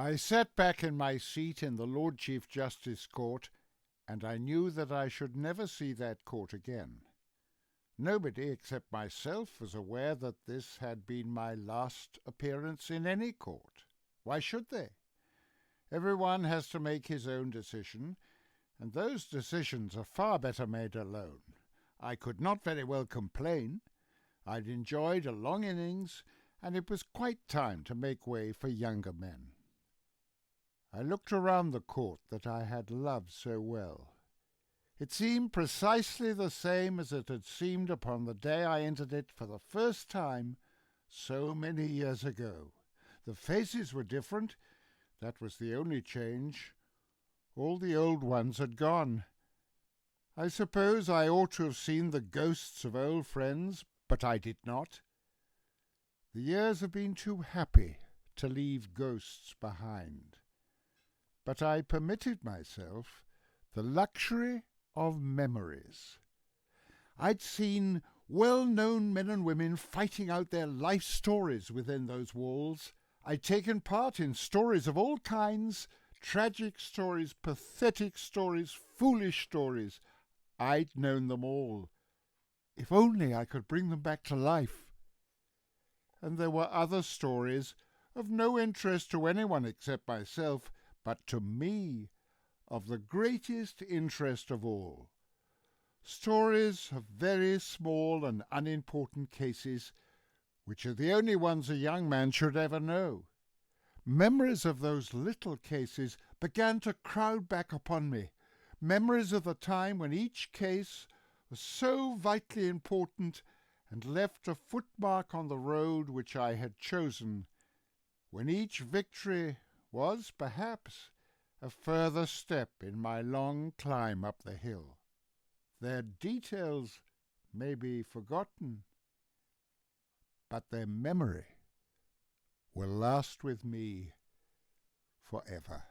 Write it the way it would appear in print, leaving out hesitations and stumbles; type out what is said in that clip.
I sat back in my seat in the Lord Chief Justice Court, and I knew that I should never see that court again. Nobody except myself was aware that this had been my last appearance in any court. Why should they? Everyone has to make his own decision, and those decisions are far better made alone. I could not very well complain. I'd enjoyed a long innings, and it was quite time to make way for younger men. I looked around the court that I had loved so well. It seemed precisely the same as it had seemed upon the day I entered it for the first time so many years ago. The faces were different. That was the only change. All the old ones had gone. I suppose I ought to have seen the ghosts of old friends, but I did not. The years have been too happy to leave ghosts behind. But I permitted myself the luxury of memories. I'd seen well-known men and women fighting out their life stories within those walls. I'd taken part in stories of all kinds, tragic stories, pathetic stories, foolish stories. I'd known them all. If only I could bring them back to life. And there were other stories of no interest to anyone except myself, but to me of the greatest interest of all. Stories of very small and unimportant cases, which are the only ones a young man should ever know. Memories of those little cases began to crowd back upon me, memories of the time when each case was so vitally important and left a footmark on the road which I had chosen, when each victory was, perhaps, a further step in my long climb up the hill. Their details may be forgotten, but their memory will last with me forever.